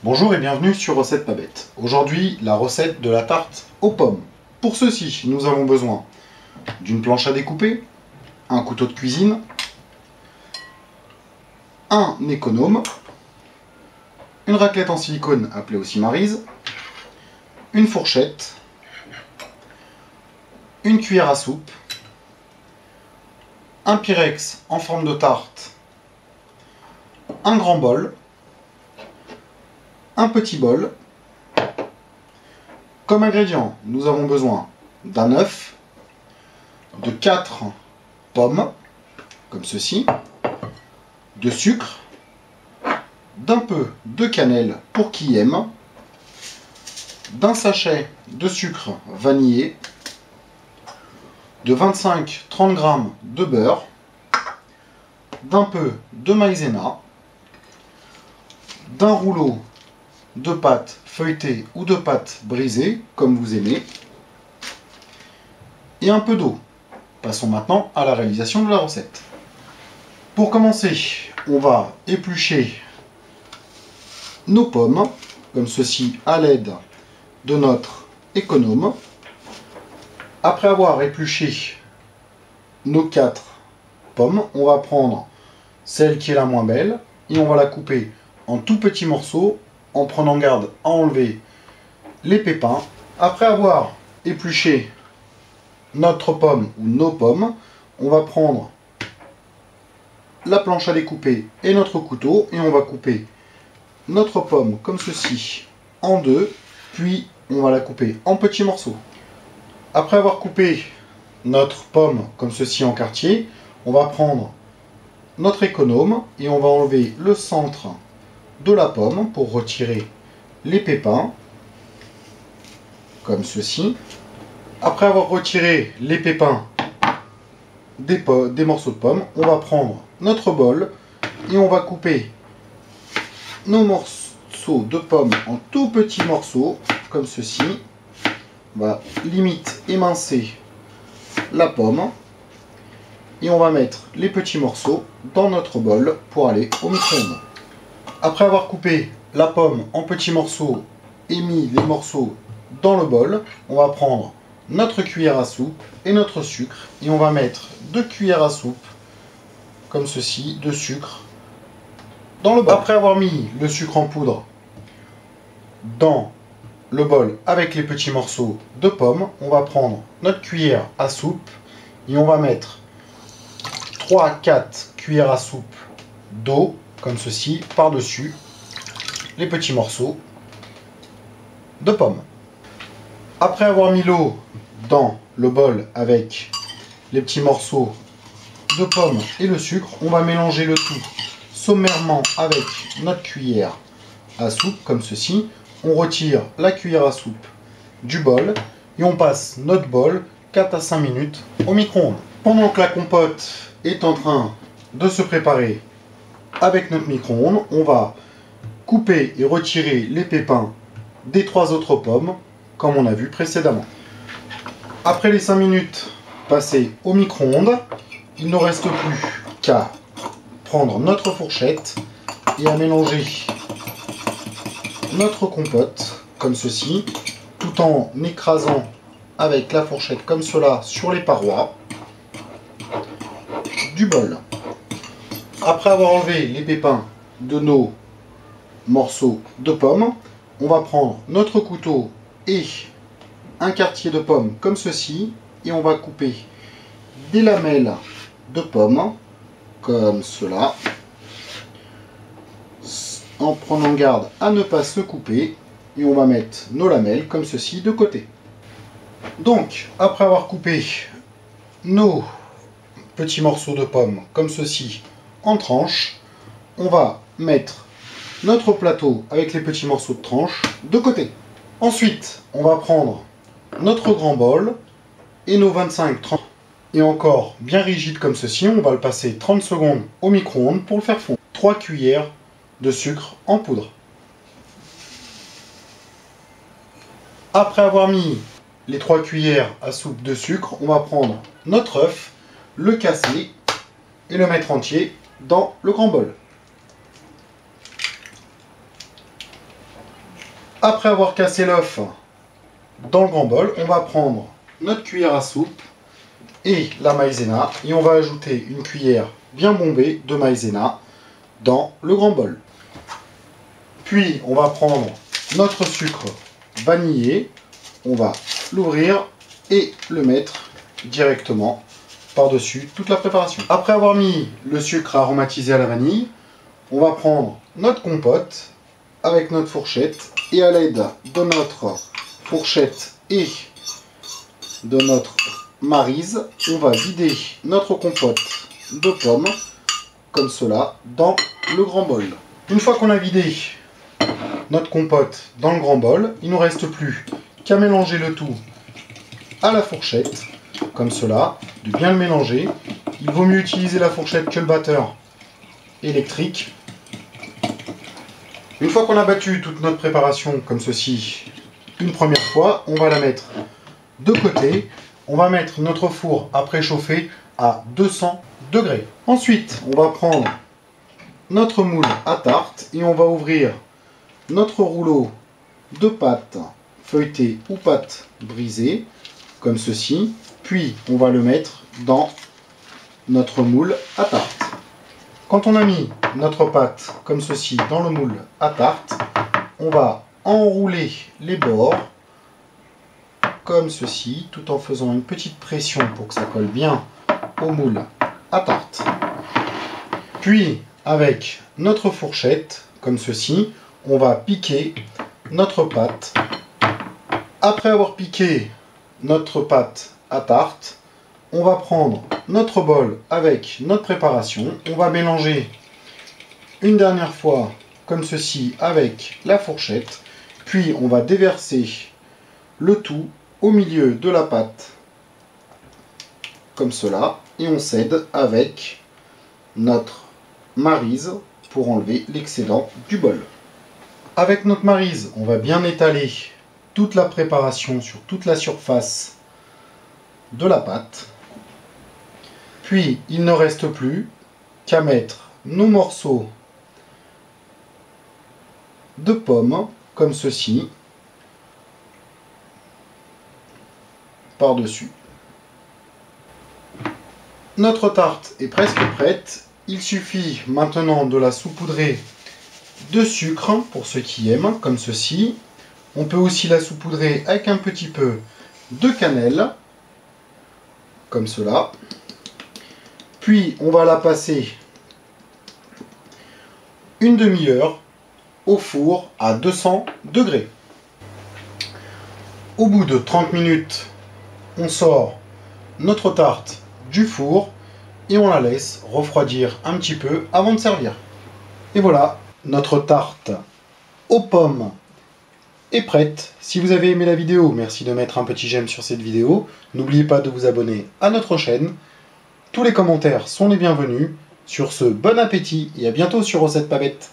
Bonjour et bienvenue sur Recette Pas Bête. Aujourd'hui, la recette de la tarte aux pommes. Pour ceci, nous avons besoin d'une planche à découper, un couteau de cuisine, un économe, une raclette en silicone appelée aussi maryse, une fourchette, une cuillère à soupe, un pyrex en forme de tarte, un grand bol, un petit bol. Comme ingrédients, nous avons besoin d'un œuf, de 4 pommes, comme ceci, de sucre, d'un peu de cannelle pour qui aime, d'un sachet de sucre vanillé, de 25-30 g de beurre, d'un peu de maïzena, d'un rouleau de pâte feuilletée ou de pâte brisée, comme vous aimez, et un peu d'eau. Passons maintenant à la réalisation de la recette. Pour commencer, on va éplucher nos pommes, comme ceci, à l'aide de notre économe. Après avoir épluché nos 4 pommes, on va prendre celle qui est la moins belle et on va la couper en tout petits morceaux en prenant garde à enlever les pépins. Après avoir épluché notre pomme ou nos pommes, on va prendre la planche à découper et notre couteau et on va couper notre pomme comme ceci en deux, puis on va la couper en petits morceaux. Après avoir coupé notre pomme comme ceci en quartier, on va prendre notre économe et on va enlever le centre de la pomme pour retirer les pépins, comme ceci. Après avoir retiré les pépins des morceaux de pommes, on va prendre notre bol et on va couper nos morceaux de pommes en tout petits morceaux, comme ceci. On va limite émincer la pomme et on va mettre les petits morceaux dans notre bol pour aller au micro-ondes. Après avoir coupé la pomme en petits morceaux et mis les morceaux dans le bol, on va prendre notre cuillère à soupe et notre sucre et on va mettre 2 cuillères à soupe, comme ceci, de sucre dans le bol. Après avoir mis le sucre en poudre dans le bol avec les petits morceaux de pommes, on va prendre notre cuillère à soupe et on va mettre 3-4 cuillères à soupe d'eau, comme ceci, par-dessus les petits morceaux de pommes. Après avoir mis l'eau dans le bol avec les petits morceaux de pommes et le sucre, on va mélanger le tout sommairement avec notre cuillère à soupe, comme ceci. On retire la cuillère à soupe du bol et on passe notre bol 4 à 5 minutes au micro-ondes. Pendant que la compote est en train de se préparer avec notre micro-ondes, on va couper et retirer les pépins des 3 autres pommes, comme on a vu précédemment. Après les 5 minutes passées au micro-ondes, il ne reste plus qu'à prendre notre fourchette et à mélanger notre compote, comme ceci, tout en écrasant avec la fourchette comme cela sur les parois du bol. Après avoir enlevé les pépins de nos morceaux de pommes, on va prendre notre couteau et un quartier de pomme comme ceci et on va couper des lamelles de pommes comme cela, en prenant garde à ne pas se couper, et on va mettre nos lamelles comme ceci de côté. Donc après avoir coupé nos petits morceaux de pommes comme ceci en tranches, on va mettre notre plateau avec les petits morceaux de tranches de côté. Ensuite, on va prendre notre grand bol et nos 25-30 et encore bien rigide comme ceci, on va le passer 30 secondes au micro-ondes pour le faire fondre. 3 cuillères de sucre en poudre. Après avoir mis les 3 cuillères à soupe de sucre, on va prendre notre œuf, le casser et le mettre entier dans le grand bol. Après avoir cassé l'œuf dans le grand bol, on va prendre notre cuillère à soupe et la maïzena et on va ajouter une cuillère bien bombée de maïzena dans le grand bol. Puis on va prendre notre sucre vanillé, on va l'ouvrir et le mettre directement par-dessus toute la préparation. Après avoir mis le sucre aromatisé à la vanille, on va prendre notre compote avec notre fourchette et à l'aide de notre fourchette et de notre maryse, on va vider notre compote de pommes comme cela dans le grand bol. Une fois qu'on a vidé notre compote dans le grand bol, il ne nous reste plus qu'à mélanger le tout à la fourchette comme cela, de bien le mélanger. Il vaut mieux utiliser la fourchette que le batteur électrique. Une fois qu'on a battu toute notre préparation comme ceci une première fois, on va la mettre de côté. On va mettre notre four à préchauffer à 200 degrés. Ensuite, on va prendre notre moule à tarte et on va ouvrir notre rouleau de pâte feuilletée ou pâte brisée, comme ceci. Puis, on va le mettre dans notre moule à tarte. Quand on a mis notre pâte comme ceci dans le moule à tarte, on va enrouler les bords comme ceci, tout en faisant une petite pression pour que ça colle bien au moule à tarte. Puis, avec notre fourchette, comme ceci, on va piquer notre pâte. Après avoir piqué notre pâte à tarte, on va prendre notre bol avec notre préparation. On va mélanger une dernière fois, comme ceci, avec la fourchette. Puis, on va déverser le tout au milieu de la pâte, comme cela, et on cède avec notre maryse pour enlever l'excédent du bol. Avec notre maryse, on va bien étaler toute la préparation sur toute la surface de la pâte. Puis, il ne reste plus qu'à mettre nos morceaux de pommes, comme ceci, par-dessus. Notre tarte est presque prête. Il suffit maintenant de la saupoudrer de sucre, pour ceux qui aiment, comme ceci. On peut aussi la saupoudrer avec un petit peu de cannelle, comme cela. Puis, on va la passer une demi-heure au four à 200 degrés. Au bout de 30 minutes, on sort notre tarte du four et on la laisse refroidir un petit peu avant de servir. Et voilà, notre tarte aux pommes est prête. Si vous avez aimé la vidéo, merci de mettre un petit j'aime sur cette vidéo. N'oubliez pas de vous abonner à notre chaîne. Tous les commentaires sont les bienvenus. Sur ce, bon appétit et à bientôt sur Recettes Pas Bêtes.